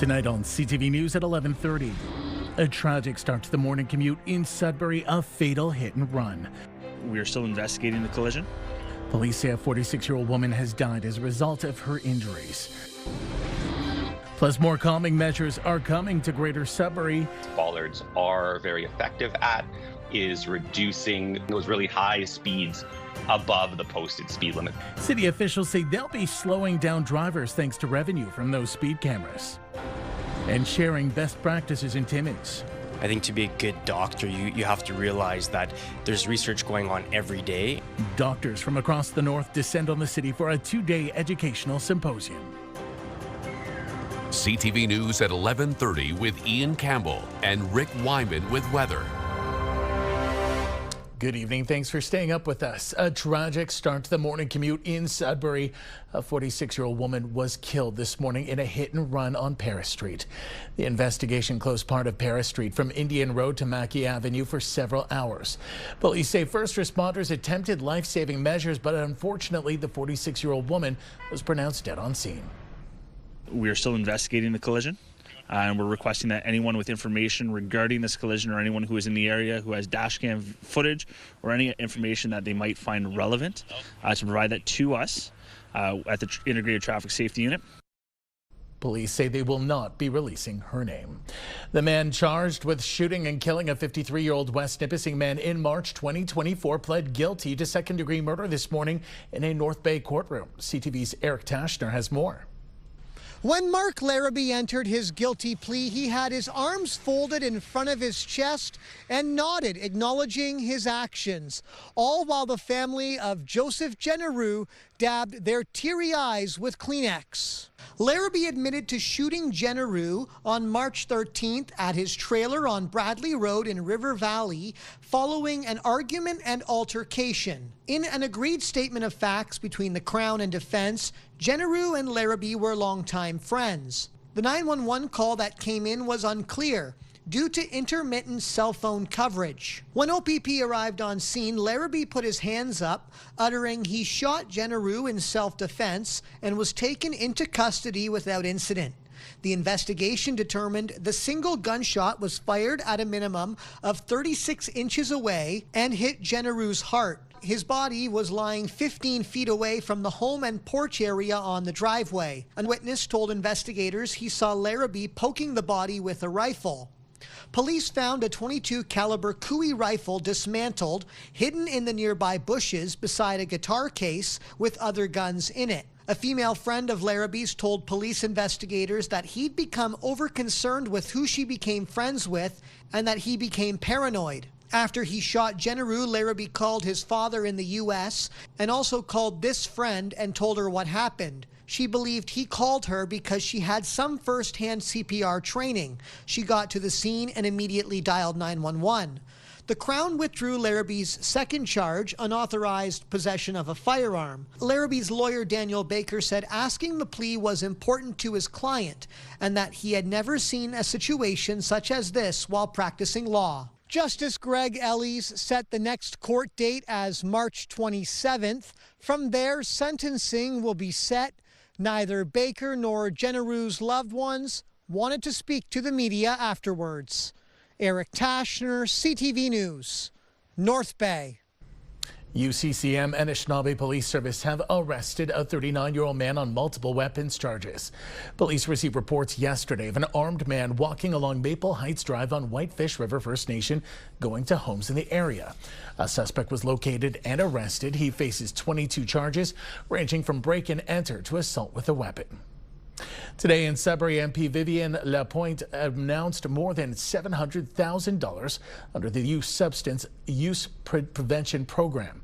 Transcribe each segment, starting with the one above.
Tonight on CTV News at 11:30. A tragic start to the morning commute in Sudbury, a fatal hit and run. We are still investigating the collision. Police say a 46-year-old woman has died as a result of her injuries. Plus, more calming measures are coming to Greater Sudbury. Bollards are very effective at is reducing those really high speeds above the posted speed limit. City officials say they'll be slowing down drivers thanks to revenue from those speed cameras. And sharing best practices in Timmins. I think to be a good doctor, you have to realize that there's research going on every day. Doctors from across the north descend on the city for a 2-day educational symposium. CTV News at 11:30 with Ian Campbell and Rick Wyman with weather. Good evening. Thanks for staying up with us. A tragic start to the morning commute in Sudbury. A 46-year-old woman was killed this morning in a hit and run on Paris Street. The investigation closed part of Paris Street from Indian Road to Mackey Avenue for several hours. Police say first responders attempted life-saving measures, but unfortunately the 46-year-old woman was pronounced dead on scene. We are still investigating the collision. And we're requesting that anyone with information regarding this collision or anyone who is in the area who has dash cam footage or any information that they might find relevant to provide that to us at the Integrated Traffic Safety Unit. Police say they will not be releasing her name. The man charged with shooting and killing a 53-year-old West Nipissing man in March 2024 pled guilty to second-degree murder this morning in a North Bay courtroom. CTV's Eric Tashner has more. When Mark Larrabee entered his guilty plea, he had his arms folded in front of his chest and nodded, acknowledging his actions, all while the family of Joseph Genereux dabbed their teary eyes with Kleenex. Larrabee admitted to shooting Genereux on March 13th at his trailer on Bradley Road in River Valley following an argument and altercation. In an agreed statement of facts between the Crown and defense, Genereux and Larrabee were longtime friends. The 911 call that came in was unclear due to intermittent cell phone coverage. When OPP arrived on scene, Larrabee put his hands up, uttering he shot Genereux in self-defense and was taken into custody without incident. The investigation determined the single gunshot was fired at a minimum of 36 inches away and hit Genereux's heart. His body was lying 15 feet away from the home and porch area on the driveway. A witness told investigators he saw Larrabee poking the body with a rifle. Police found a .22 caliber Cooey rifle dismantled, hidden in the nearby bushes beside a guitar case with other guns in it. A female friend of Larrabee's told police investigators that he'd become overconcerned with who she became friends with and that he became paranoid. After he shot Genereux, Larrabee called his father in the U.S. and also called this friend and told her what happened. She believed he called her because she had some first-hand CPR training. She got to the scene and immediately dialed 911. The Crown withdrew Larrabee's second charge, unauthorized possession of a firearm. Larrabee's lawyer, Daniel Baker, said asking the plea was important to his client and that he had never seen a situation such as this while practicing law. Justice Greg Ellis set the next court date as March 27th. From there, sentencing will be set. Neither Baker nor Genereux's loved ones wanted to speak to the media afterwards. Eric Tashner, CTV News, North Bay. UCCM and Anishinaabe Police Service have arrested a 39-year-old man on multiple weapons charges. Police received reports yesterday of an armed man walking along Maple Heights Drive on Whitefish River First Nation, going to homes in the area. A suspect was located and arrested. He faces 22 charges, ranging from break and enter to assault with a weapon. Today in Sudbury, MP Vivian Lapointe announced more than $700,000 under the Youth Substance Use Prevention Program.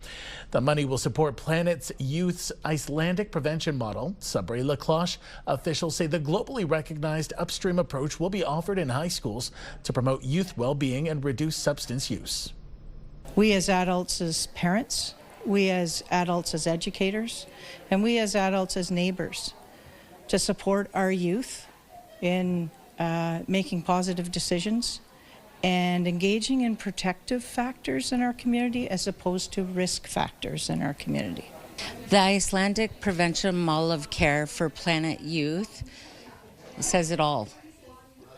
The money will support Planet's Youth's Icelandic prevention model. Sudbury La Cloche officials say the globally recognized upstream approach will be offered in high schools to promote youth well-being and reduce substance use. We as adults as parents, we as adults as educators, and we as adults as neighbors to support our youth in making positive decisions and engaging in protective factors in our community as opposed to risk factors in our community. The Icelandic prevention model of care for Planet Youth says it all.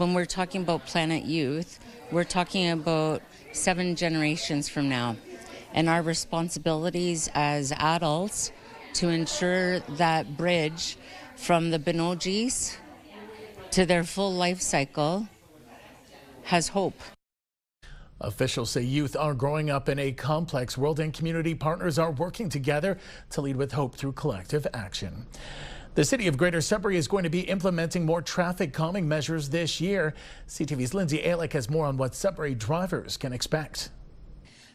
When we're talking about Planet Youth, we're talking about 7 generations from now, and our responsibilities as adults to ensure that bridge from the Benojis to their full life cycle has hope. Officials say youth are growing up in a complex world and community partners are working together to lead with hope through collective action. The city of Greater Sudbury is going to be implementing more traffic calming measures this year. CTV's Lindsay Alick has more on what Sudbury drivers can expect.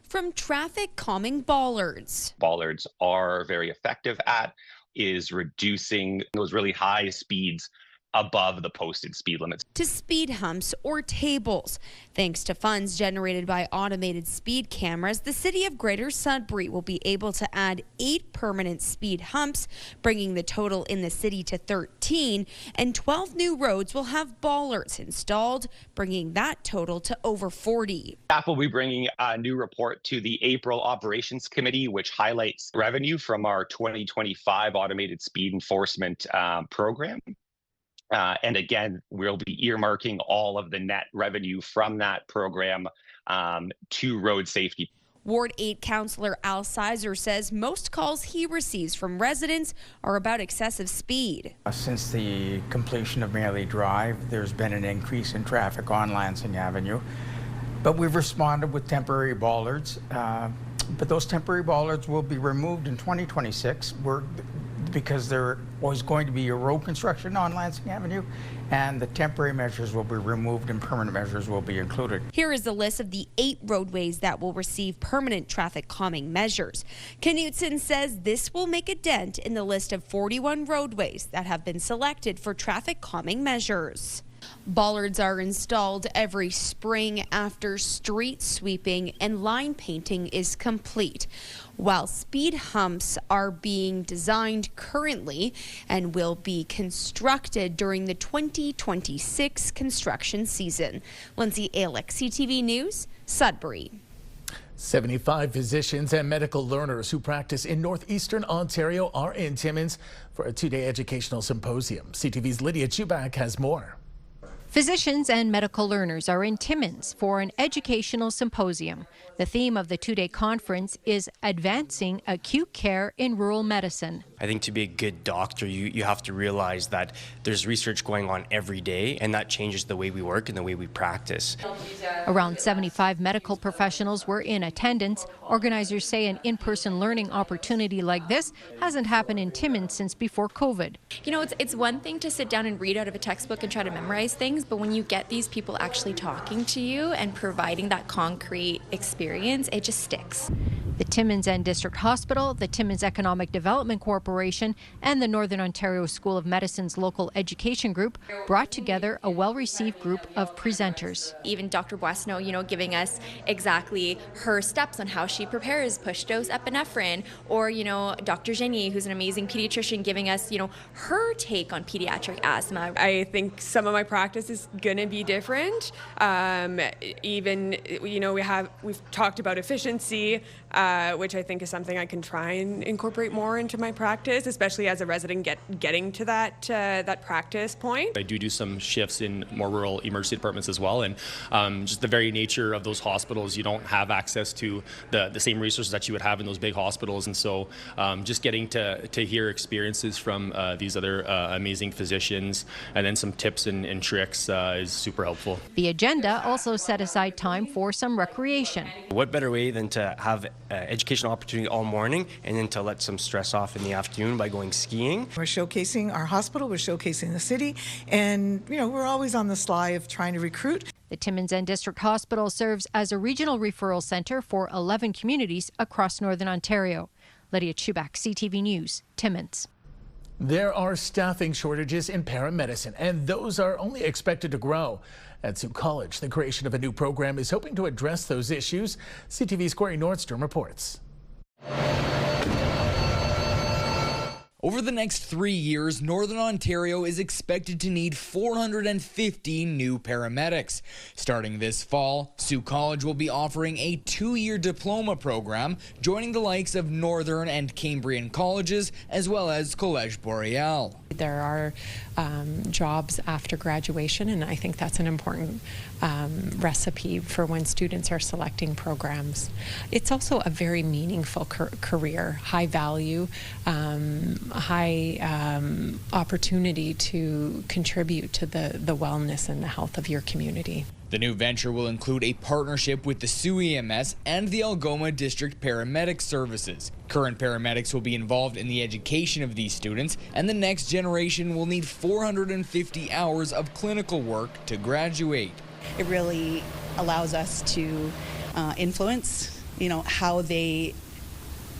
From traffic calming bollards. Bollards are very effective at is reducing those really high speeds above the posted speed limits. To speed humps or tables. Thanks to funds generated by automated speed cameras, the city of Greater Sudbury will be able to add 8 permanent speed humps, bringing the total in the city to 13, and 12 new roads will have bollards installed, bringing that total to over 40. Staff will be bringing a new report to the April Operations Committee, which highlights revenue from our 2025 automated speed enforcement program. And again, we'll be earmarking all of the net revenue from that program to road safety. Ward 8 Councillor Al Sizer says most calls he receives from residents are about excessive speed. Since the completion of Maley Drive, there's been an increase in traffic on Lansing Avenue, but we've responded with temporary bollards. But those temporary bollards will be removed in 2026. Because there was going to be a road construction on Lansing Avenue, and the temporary measures will be removed and permanent measures will be included. Here is the list of the 8 roadways that will receive permanent traffic calming measures. Knutson says this will make a dent in the list of 41 roadways that have been selected for traffic calming measures. Bollards are installed every spring after street sweeping and line painting is complete, while speed humps are being designed currently and will be constructed during the 2026 construction season. Lindsay Alick, CTV News, Sudbury. 75 physicians and medical learners who practice in Northeastern Ontario are in Timmins for a 2-day educational symposium. CTV's Lydia Chubak has more. Physicians and medical learners are in Timmins for an educational symposium. The theme of the 2-day conference is Advancing Acute Care in Rural Medicine. I think to be a good doctor, you have to realize that there's research going on every day, and that changes the way we work and the way we practice. Around 75 medical professionals were in attendance. Organizers say an in-person learning opportunity like this hasn't happened in Timmins since before COVID. You know, it's one thing to sit down and read out of a textbook and try to memorize things, but when you get these people actually talking to you and providing that concrete experience, it just sticks. The Timmins and District Hospital, the Timmins Economic Development Corporation, and the Northern Ontario School of Medicine's local education group brought together a well-received group of presenters. Even Dr. Boissneau, giving us exactly her steps on how she prepares push-dose epinephrine, or, Dr. Jenny, who's an amazing pediatrician, giving us, her take on pediatric asthma. I think some of my practice is going to be different. We've talked about efficiency, which I think is something I can try and incorporate more into my practice, especially as a resident getting to that practice point. I do some shifts in more rural emergency departments as well, and just the very nature of those hospitals, you don't have access to the same resources that you would have in those big hospitals, and so just getting to hear experiences from these other amazing physicians and then some tips and tricks is super helpful. The agenda also set aside time for some recreation. What better way than to have educational opportunity all morning and then to let some stress off in the afternoon by going skiing. We're showcasing our hospital, we're showcasing the city, and we're always on the sly of trying to recruit. The Timmins and District Hospital serves as a regional referral centre for 11 communities across Northern Ontario. Lydia Chubak, CTV News, Timmins. There are staffing shortages in paramedicine, and those are only expected to grow. At Sault College, the creation of a new program is hoping to address those issues. CTV's Corey Nordstrom reports. Over the next 3 years, Northern Ontario is expected to need 450 new paramedics. Starting this fall, Sault College will be offering a 2-year diploma program, joining the likes of Northern and Cambrian colleges, as well as Collège Boreal. There are jobs after graduation, and I think that's an important recipe for when students are selecting programs. It's also a very meaningful career, high value, high opportunity to contribute to the wellness and the health of your community. The new venture will include a partnership with the Sault EMS and the Algoma District Paramedic Services. Current paramedics will be involved in the education of these students, and the next generation will need 450 hours of clinical work to graduate. It really allows us to influence, how they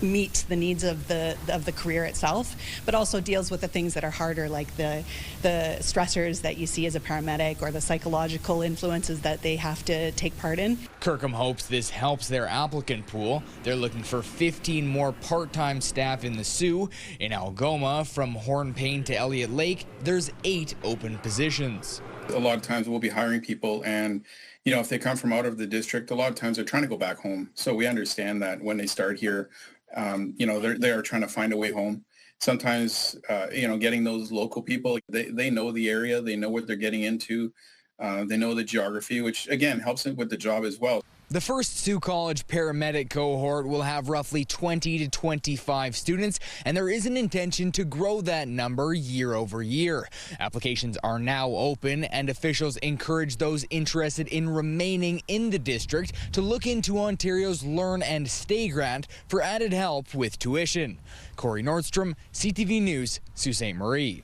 meet the needs of the career itself, but also deals with the things that are harder, like the stressors that you see as a paramedic or the psychological influences that they have to take part in. Kirkham hopes this helps their applicant pool. They're looking for 15 more part-time staff in the Sault. In Algoma, from Hornpain to Elliott Lake, there's 8 open positions. A lot of times we'll be hiring people, and if they come from out of the district, a lot of times they're trying to go back home. So we understand that when they start here, they are trying to find a way home. Sometimes, getting those local people, they know the area, they know what they're getting into, they know the geography, which again helps them with the job as well. The first Sault College paramedic cohort will have roughly 20 to 25 students, and there is an intention to grow that number year over year. Applications are now open, and officials encourage those interested in remaining in the district to look into Ontario's Learn and Stay grant for added help with tuition. Corey Nordstrom, CTV News, Sault Ste. Marie.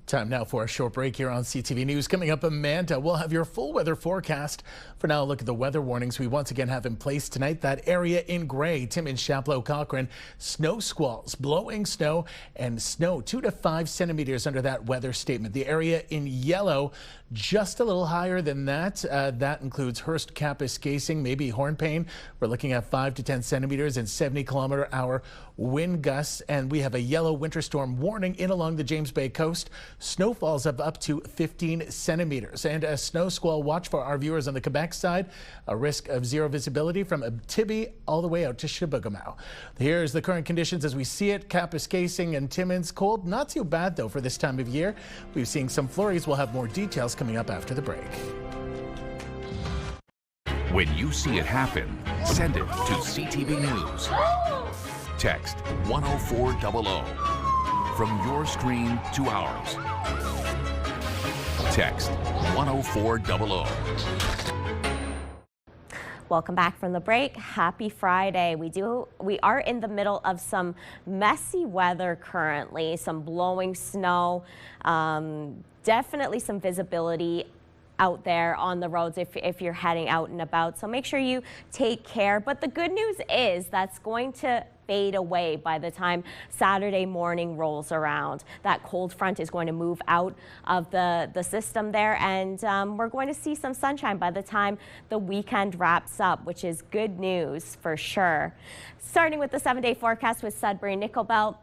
Time now for a short break here on CTV News. Coming up, Amanda, we'll have your full weather forecast. For now, look at the weather warnings we once again have in place tonight. That area in gray, Timmins, Chapleau, Cochrane, snow squalls, blowing snow, and snow 2 to 5 centimeters under that weather statement. The area in yellow, just a little higher than that. That includes Hearst, Kapuskasing, maybe Hornpain. We're looking at 5 to 10 centimeters and 70-kilometer-hour wind gusts. And we have a yellow winter storm warning in along the James Bay coast. Snowfalls of up to 15 centimeters. And a snow squall watch for our viewers on the Quebec side. A risk of zero visibility from Abitibi all the way out to Chibougamau. Here's the current conditions as we see it. Kapuskasing and Timmins, cold. Not too bad, though, for this time of year. We've seen some flurries. We'll have more details coming up after the break. When you see it happen, send it to CTV News. Text 10400 from your screen to ours. Text 10400. Welcome back from the break. Happy Friday. We are in the middle of some messy weather currently, some blowing snow, definitely some visibility out there on the roads if you're heading out and about. So make sure you take care. But the good news is that's going to fade away by the time Saturday morning rolls around. That cold front is going to move out of the system there, and we're going to see some sunshine by the time the weekend wraps up, which is good news for sure. Starting with the 7-day forecast with Sudbury Nickel Belt.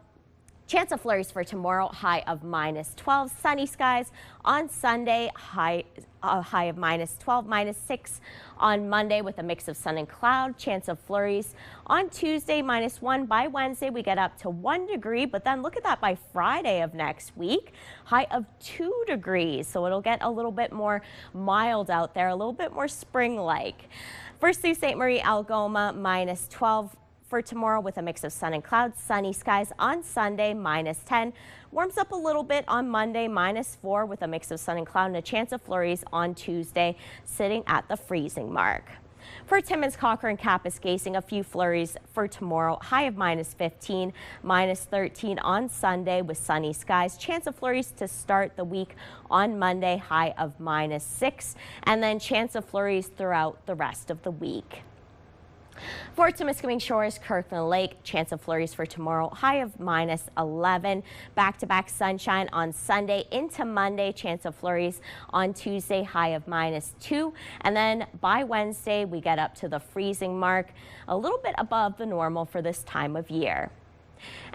Chance of flurries for tomorrow, high of -12. Sunny skies on Sunday, high of -12, -6 on Monday with a mix of sun and cloud. Chance of flurries on Tuesday, -1. By Wednesday, we get up to 1 degree, but then look at that by Friday of next week, high of 2 degrees. So it'll get a little bit more mild out there, a little bit more spring-like. For Sault Ste. Marie, Algoma, -12. For tomorrow with a mix of sun and clouds. Sunny skies on Sunday, -10. Warms up a little bit on Monday, -4 with a mix of sun and cloud and a chance of flurries on Tuesday, sitting at the freezing mark. For Timmins, Cochrane, Kapuskasing, a few flurries for tomorrow, high of -15, -13 on Sunday with sunny skies. Chance of flurries to start the week on Monday, high of -6, and then chance of flurries throughout the rest of the week. For Timiskaming Shores, Kirkland Lake, chance of flurries for tomorrow, high of -11. Back-to-back sunshine on Sunday into Monday, chance of flurries on Tuesday, high of -2. And then by Wednesday, we get up to the freezing mark, a little bit above the normal for this time of year.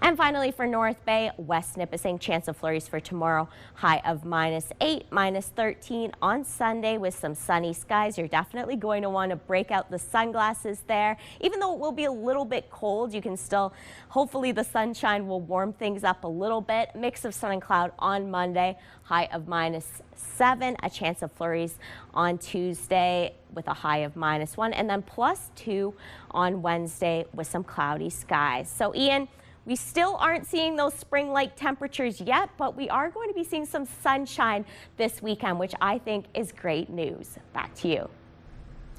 And finally for North Bay, West Nipissing, chance of flurries for tomorrow, high of -8, -13 on Sunday with some sunny skies. You're definitely going to want to break out the sunglasses there. Even though it will be a little bit cold, you can still, hopefully the sunshine will warm things up a little bit. Mix of sun and cloud on Monday, high of -7, a chance of flurries on Tuesday with a high of -1, and then +2 on Wednesday with some cloudy skies. So Ian, we still aren't seeing those spring-like temperatures yet, but we are going to be seeing some sunshine this weekend, which I think is great news. Back to you.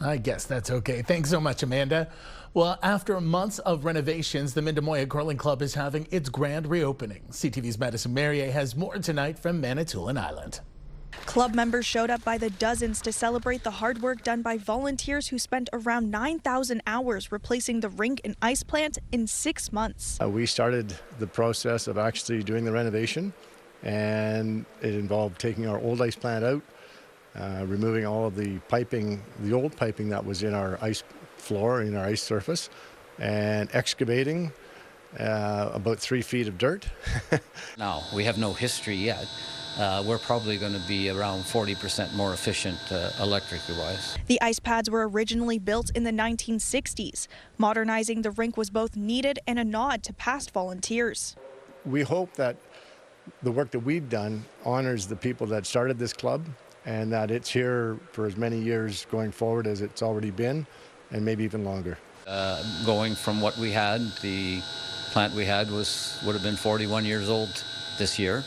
I guess that's okay. Thanks so much, Amanda. Well, after months of renovations, the Mindemoya Curling Club is having its grand reopening. CTV's Madison Merrier has more tonight from Manitoulin Island. Club members showed up by the dozens to celebrate the hard work done by volunteers who spent around 9,000 hours replacing the rink and ice plant in 6 months. We started the process of actually doing the renovation, and it involved taking our old ice plant out, removing all of the piping, the old piping that was in our ice floor, in our ice surface, and excavating about 3 feet of dirt. Now, we have no history yet. We're probably going to be around 40% more efficient electrically wise. The ice pads were originally built in the 1960s. Modernizing the rink was both needed and a nod to past volunteers. We hope that the work that we've done honors the people that started this club, and that it's here for as many years going forward as it's already been, and maybe even longer. Going from what we had, the plant we had would have been 41 years old this year.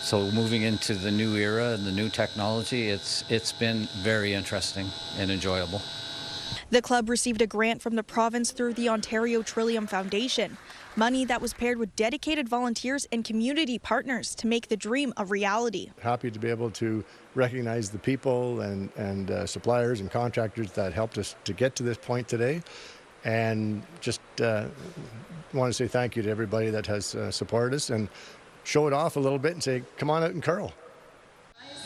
So moving into the new era and the new technology, it's been very interesting and enjoyable. The club received a grant from the province through the Ontario Trillium Foundation, money that was paired with dedicated volunteers and community partners to make the dream a reality. Happy to be able to recognize the people and suppliers and contractors that helped us to get to this point today, and just want to say thank you to everybody that has supported us, and show it off a little bit and say, come on out and curl.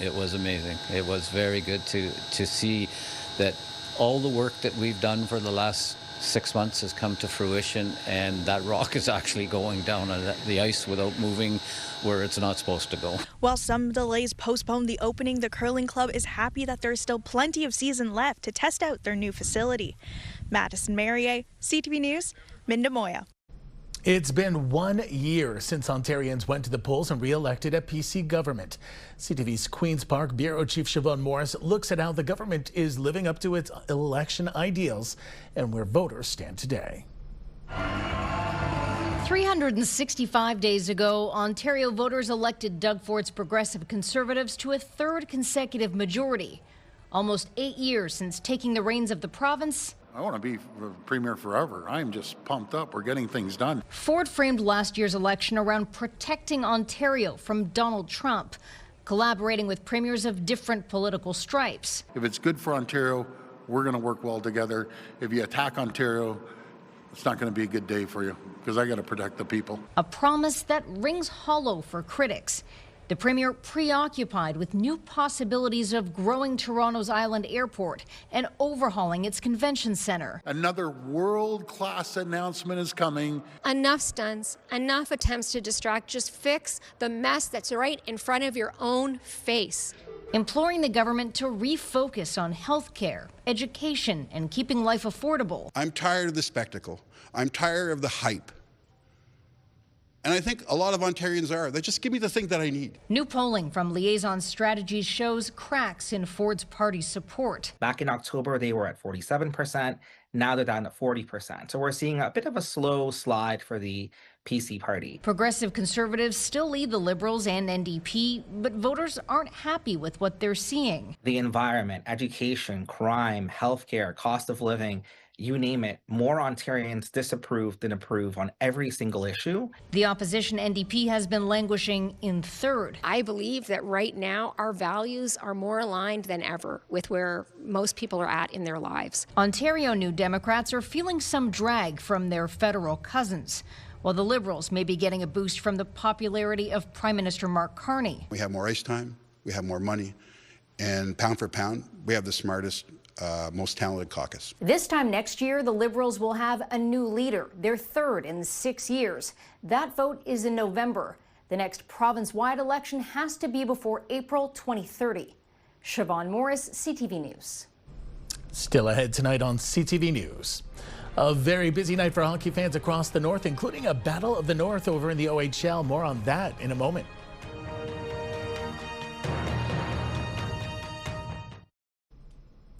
It was amazing. It was very good to see that all the work that we've done for the last 6 months has come to fruition, and that rock is actually going down on the ice without moving where it's not supposed to go. While some delays postponed the opening, the curling club is happy that there's still plenty of season left to test out their new facility. Madison Merrier, CTV News, Mindemoya. It's been 1 year since Ontarians went to the polls and re-elected a PC government. CTV's Queen's Park Bureau Chief Siobhan Morris looks at how the government is living up to its election ideals and where voters stand today. 365 days ago, Ontario voters elected Doug Ford's Progressive Conservatives to a third consecutive majority. Almost 8 years since taking the reins of the province, I want to be premier forever. I'm just pumped up. We're getting things done. Ford framed last year's election around protecting Ontario from Donald Trump, collaborating with premiers of different political stripes. If it's good for Ontario, we're going to work well together. If you attack Ontario, it's not going to be a good day for you, because I got to protect the people. A promise that rings hollow for critics. The Premier preoccupied with new possibilities of growing Toronto's Island Airport and overhauling its convention centre. Another world-class announcement is coming. Enough stunts, enough attempts to distract. Just fix the mess that's right in front of your own face. Imploring the government to refocus on health care, education, and keeping life affordable. I'm tired of the spectacle. I'm tired of the hype. And I think a lot of Ontarians are. They just give me the thing that I need. New polling from Liaison Strategies shows cracks in Ford's party support. Back in October, they were at 47%. Now they're down to 40%. So we're seeing a bit of a slow slide for the PC party. Progressive Conservatives still lead the Liberals and NDP, but voters aren't happy with what they're seeing. The environment, education, crime, healthcare, cost of living, you name it, more Ontarians disapprove than approve on every single issue. The opposition NDP has been languishing in third. I believe that right now our values are more aligned than ever with where most people are at in their lives. Ontario New Democrats are feeling some drag from their federal cousins, while the Liberals may be getting a boost from the popularity of Prime Minister Mark Carney. We have more ice time, we have more money, and pound for pound, we have the smartest most talented caucus. This time next year, the Liberals will have a new leader, their third in 6 years. That vote is in November. The next province-wide election has to be before April 2030. Siobhan Morris, CTV News. Still ahead tonight on CTV News. A very busy night for hockey fans across the north, including a Battle of the North over in the OHL. More on that in a moment.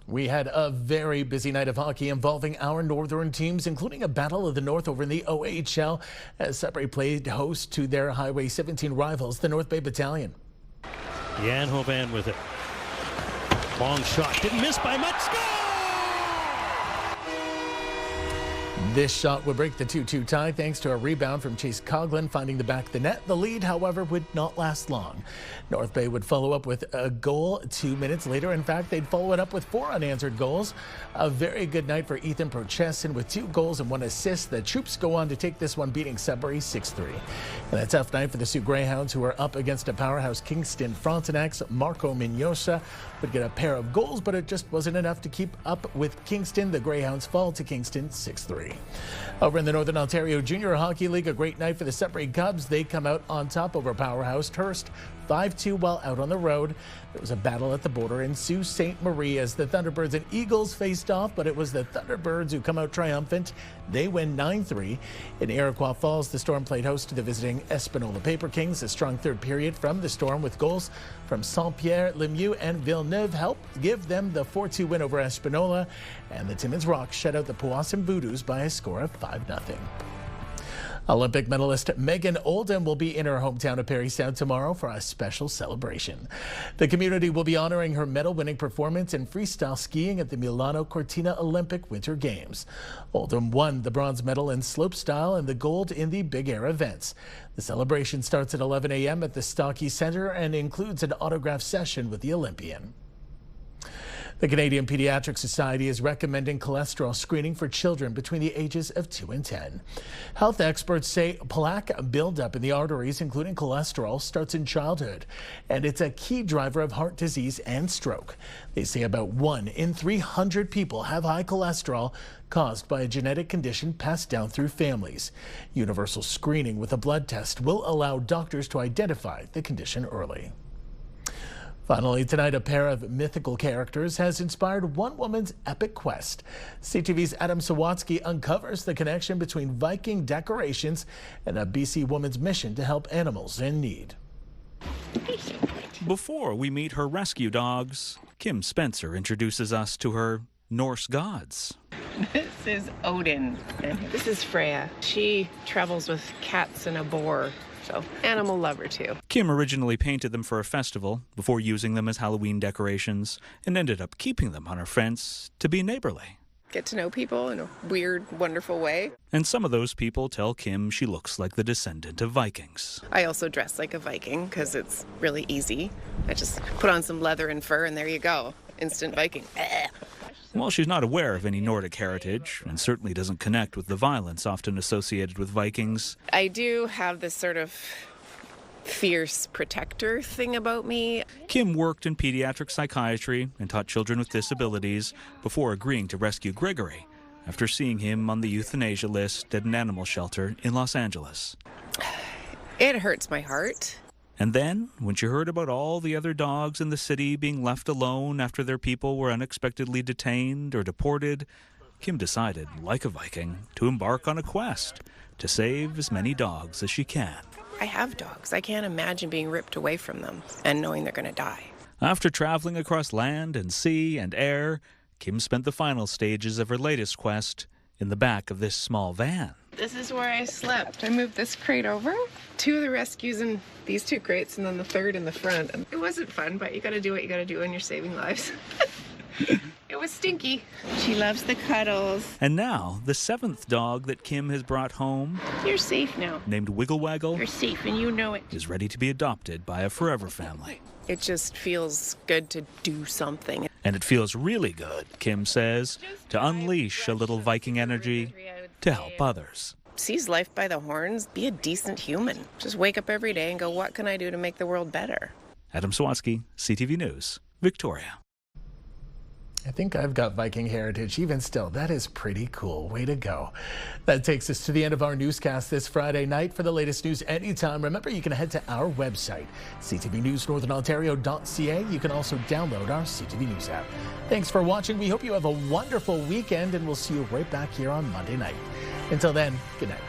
We had a very busy night of hockey involving our northern teams, including a Battle of the North over in the OHL as Sudbury played host to their Highway 17 rivals, the North Bay Battalion. Jan Hovan with it. Long shot, didn't miss by much. Score! This shot would break the 2-2 tie thanks to a rebound from Chase Coughlin finding the back of the net. The lead, however, would not last long. North Bay would follow up with a goal 2 minutes later. In fact, they'd follow it up with 4 unanswered goals. A very good night for Ethan Prochesin with 2 goals and 1 assist. The Troops go on to take this one, beating Sudbury 6-3. And a tough night for the Sioux Greyhounds, who are up against a powerhouse Kingston Frontenac's. Marco Mignosa would get a pair of goals, but it just wasn't enough to keep up with Kingston. The Greyhounds fall to Kingston 6-3. Over in the Northern Ontario Junior Hockey League, a great night for the Sudbury Cubs. They come out on top over powerhouse Hearst 5-2 while out on the road. There was a battle at the border in Sault Ste. Marie as the Thunderbirds and Eagles faced off, but it was the Thunderbirds who come out triumphant. They win 9-3. In Iroquois Falls, the Storm played host to the visiting Espanola Paper Kings. A strong third period from the Storm with goals from Saint-Pierre, Lemieux, and Villeneuve helped give them the 4-2 win over Espanola. And the Timmins Rocks shut out the Powassan Voodoos by a score of 5-0. Olympic medalist Megan Oldham will be in her hometown of Parry Sound tomorrow for a special celebration. The community will be honoring her medal-winning performance in freestyle skiing at the Milano Cortina Olympic Winter Games. Oldham won the bronze medal in slopestyle and the gold in the big air events. The celebration starts at 11 a.m. at the Stocky Centre and includes an autograph session with the Olympian. The Canadian Pediatric Society is recommending cholesterol screening for children between the ages of 2 and 10. Health experts say plaque buildup in the arteries, including cholesterol, starts in childhood, and it's a key driver of heart disease and stroke. They say about 1 in 300 people have high cholesterol caused by a genetic condition passed down through families. Universal screening with a blood test will allow doctors to identify the condition early. Finally tonight, a pair of mythical characters has inspired one woman's epic quest. CTV's Adam Sawatsky uncovers the connection between Viking decorations and a BC woman's mission to help animals in need. Before we meet her rescue dogs, Kim Spencer introduces us to her Norse gods. This is Odin, and this is Freya. She travels with cats and a boar. So, animal lover too. Kim originally painted them for a festival before using them as Halloween decorations and ended up keeping them on her fence to be neighborly. Get to know people in a weird, wonderful way. And some of those people tell Kim she looks like the descendant of Vikings. I also dress like a Viking because it's really easy. I just put on some leather and fur and there you go. Instant Viking. While she's not aware of any Nordic heritage and certainly doesn't connect with the violence often associated with Vikings, I do have this sort of fierce protector thing about me. Kim worked in pediatric psychiatry and taught children with disabilities before agreeing to rescue Gregory after seeing him on the euthanasia list at an animal shelter in Los Angeles. It hurts my heart. And then, when she heard about all the other dogs in the city being left alone after their people were unexpectedly detained or deported, Kim decided, like a Viking, to embark on a quest to save as many dogs as she can. I have dogs. I can't imagine being ripped away from them and knowing they're going to die. After traveling across land and sea and air, Kim spent the final stages of her latest quest in the back of this small van. This is where I slept. I moved this crate over, 2 of the rescues in these 2 crates, and then the 3rd in the front. And it wasn't fun, but you got to do what you got to do when you're saving lives. It was stinky. She loves the cuddles. And now, the 7th dog that Kim has brought home, You're safe now. named Wiggle Waggle, You're safe, and you know it. is ready to be adopted by a forever family. It just feels good to do something. And it feels really good, Kim says, to unleash a little Viking energy to help others. Seize life by the horns. Be a decent human. Just wake up every day and go, what can I do to make the world better? Adam Sawatsky, CTV News, Victoria. I think I've got Viking heritage. Even still, that is pretty cool. Way to go. That takes us to the end of our newscast this Friday night. For the latest news anytime, remember you can head to our website, ctvnewsnorthernontario.ca. You can also download our CTV News app. Thanks for watching. We hope you have a wonderful weekend, and we'll see you right back here on Monday night. Until then, good night.